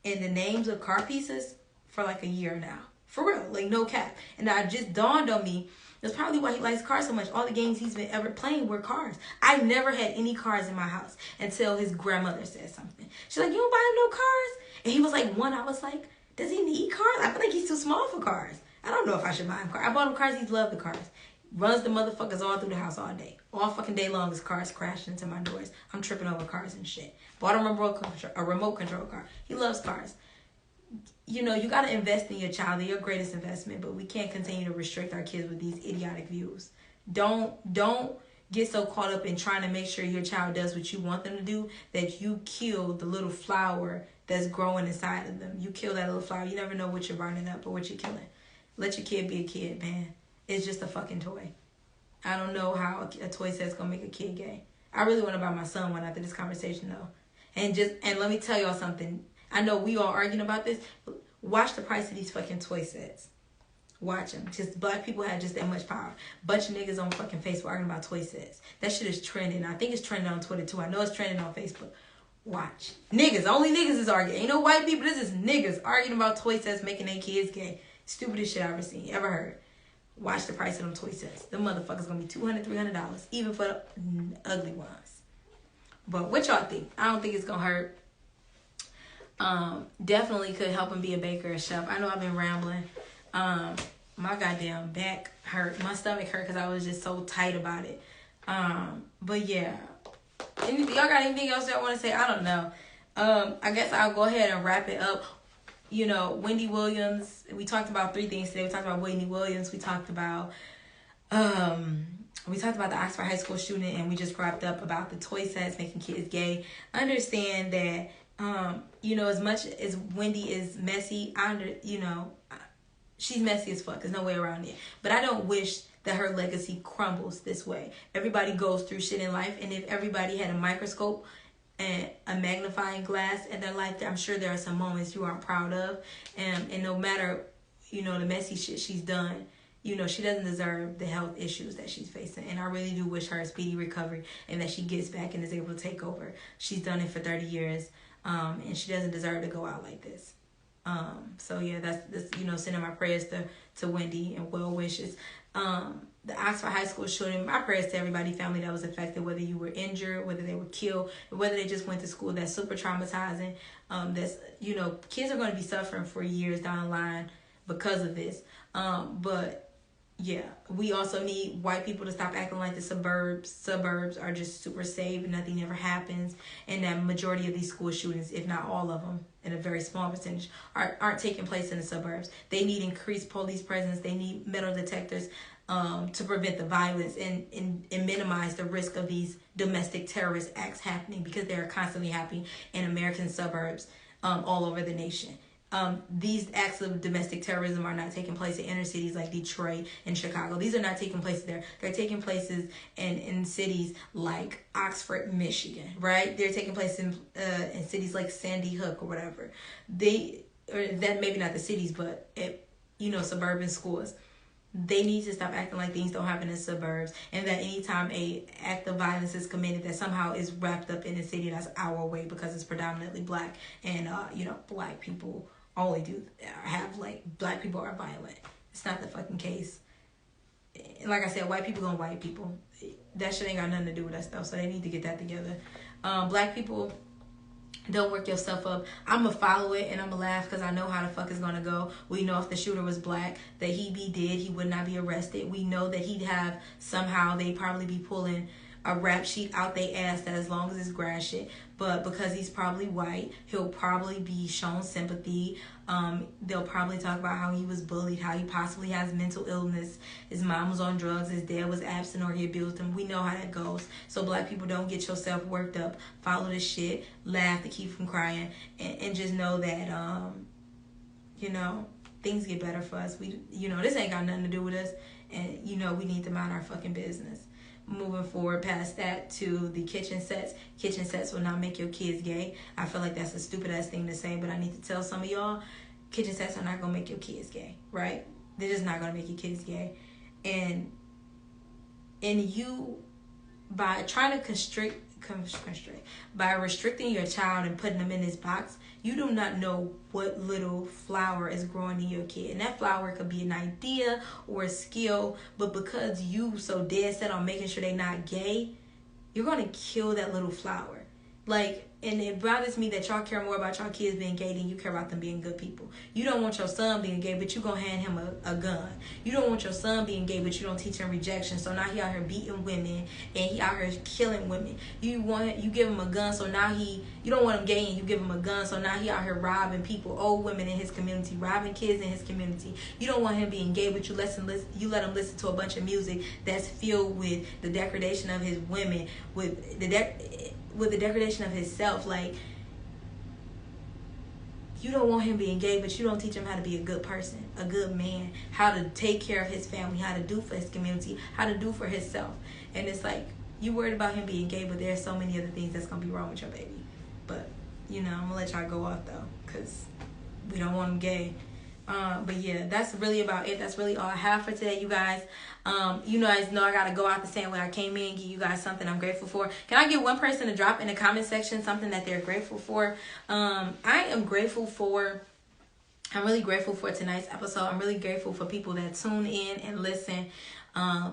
and the names of car pieces for like a year now. For real, like no cap. And it just dawned on me, that's probably why he likes cars so much. All the games he's been ever playing were cars. I never had any cars in my house until his grandmother said something. She's like, you don't buy him no cars? And he was like, one. I was like, does he need cars? I feel like he's too small for cars. I don't know if I should buy him cars. I bought him cars. He's loved the cars. Runs the motherfuckers all through the house all day. All fucking day long, his cars crashing into my doors. I'm tripping over cars and shit. Bought him a remote control car. He loves cars. You know, you got to invest in your child. They're your greatest investment, but we can't continue to restrict our kids with these idiotic views. Don't get so caught up in trying to make sure your child does what you want them to do that you kill the little flower that's growing inside of them. You kill that little flower. You never know what you're burning up or what you're killing. Let your kid be a kid, man. It's just a fucking toy. I don't know how a toy set's gonna make a kid gay. I really want to buy my son one after this conversation though. And let me tell y'all something. I know we all arguing about this. But watch the price of these fucking toy sets. Watch them. Just black people have just that much power. Bunch of niggas on fucking Facebook arguing about toy sets. That shit is trending. I think it's trending on Twitter too. I know it's trending on Facebook. Watch. Niggas. Only niggas is arguing. Ain't no white people. This is niggas arguing about toy sets making their kids gay. Stupidest shit I ever seen. Ever heard. Watch the price of them toy sets. Them motherfuckers gonna be $200, $300. Even for the ugly ones. But what y'all think? I don't think it's gonna hurt. Definitely could help him be a baker or chef. I know I've been rambling. My goddamn back hurt. My stomach hurt because I was just so tight about it. But yeah. Y'all got anything else y'all want to say? I don't know. I guess I'll go ahead and wrap it up. You know, Wendy Williams. We talked about 3 things today. We talked about Wendy Williams. We talked about the Oxford High School shooting, and we just wrapped up about the toy sets making kids gay. Understand that you know, as much as Wendy is messy, she's messy as fuck. There's no way around it. But I don't wish that her legacy crumbles this way. Everybody goes through shit in life, and if everybody had a microscope and a magnifying glass in their life, I'm sure there are some moments you aren't proud of. And no matter, you know, the messy shit she's done, you know, she doesn't deserve the health issues that she's facing. And I really do wish her a speedy recovery and that she gets back and is able to take over. She's done it for 30 years. And she doesn't deserve to go out like this. So yeah, that's you know, sending my prayers to Wendy and well wishes. The Oxford High School shooting, my prayers to everybody, family that was affected, whether you were injured, whether they were killed, whether they just went to school. That's super traumatizing. That's, you know, kids are going to be suffering for years down the line because of this. But yeah, we also need white people to stop acting like the suburbs are just super safe and nothing ever happens, and that majority of these school shootings, if not all of them, and a very small percentage, aren't taking place in the suburbs. They need increased police presence. They need metal detectors to prevent the violence and minimize the risk of these domestic terrorist acts happening, because they are constantly happening in American suburbs all over the nation. These acts of domestic terrorism are not taking place in inner cities like Detroit and Chicago. These are not taking place there. They're taking places in cities like Oxford, Michigan, right? They're taking place in cities like Sandy Hook or whatever. That maybe not the cities, but suburban schools. They need to stop acting like things don't happen in the suburbs, and that anytime a act of violence is committed, that somehow is wrapped up in the city, that's our way, because it's predominantly black, and black people only black people are violent. It's not the fucking case. Like I said, white people gonna white people. That shit ain't got nothing to do with us though, so they need to get that together. Black people, don't work yourself up. I'm going to follow it and I'm going to laugh because I know how the fuck it's going to go. We know if the shooter was black, that he'd be dead. He would not be arrested. We know that he'd have somehow, they'd probably be pulling a rap sheet out they ass that as long as it's grass shit. But because he's probably white, he'll probably be shown sympathy. They'll probably talk about how he was bullied, how he possibly has mental illness, his mom was on drugs, his dad was absent, or he abused him. We know how that goes. So black people, don't get yourself worked up. Follow this shit, laugh to keep from crying, and just know that things get better for us. This ain't got nothing to do with us. And, you know, we need to mind our fucking business. Moving forward past that to the kitchen sets. Kitchen sets will not make your kids gay. I feel like that's a stupid ass thing to say, but I need to tell some of y'all, kitchen sets are not going to make your kids gay, right? They're just not going to make your kids gay. And you, by trying to by restricting your child and putting them in this box, you do not know what little flower is growing in your kid. And that flower could be an idea or a skill, but because you so dead set on making sure they're not gay, you're going to kill that little flower. Like, and it bothers me that y'all care more about y'all kids being gay than you care about them being good people. You don't want your son being gay, but you gonna hand him a gun. You don't want your son being gay, but you don't teach him rejection. So now he out here beating women and he out here killing women. You give him a gun, so now you don't want him gay and you give him a gun, so now he out here robbing people, old women in his community, robbing kids in his community. You don't want him being gay, but you let him listen to a bunch of music that's filled with the degradation of his women, with the degradation of himself. Like, you don't want him being gay, but you don't teach him how to be a good person, a good man, how to take care of his family, how to do for his community, how to do for himself. And it's like, you worried about him being gay, but there's so many other things that's going to be wrong with your baby. But, you know, I'm going to let y'all go off, though, because we don't want him gay. But yeah, that's really about it. That's really all I have for today, you guys. You guys know I gotta go out the same way I came in, give you guys something I'm grateful for. Can I get one person to drop in the comment section something that they're grateful for? I'm really grateful for tonight's episode. I'm really grateful for people that tune in and listen.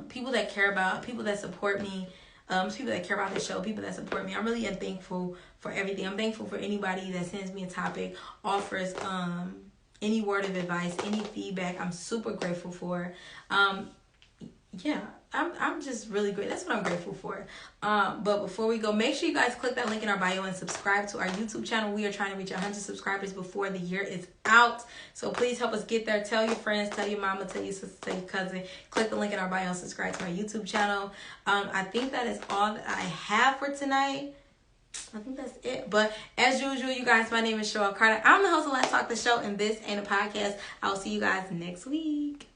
People that care about, people that support me. People that care about the show, people that support me. I really am thankful for everything. I'm thankful for anybody that sends me a topic, offers any word of advice, any feedback. I'm super grateful for. Yeah, I'm just really great. That's what I'm grateful for. But before we go, make sure you guys click that link in our bio and subscribe to our YouTube channel. We are trying to reach 100 subscribers before the year is out. So please help us get there. Tell your friends, tell your mama, tell your sister, tell your cousin. Click the link in our bio and subscribe to our YouTube channel. I think that is all that I have for tonight. I think that's it. But as usual, you guys, my name is Cherrell Carter. I'm the host of Let's Talk the Show, and this ain't a podcast. I'll see you guys next week.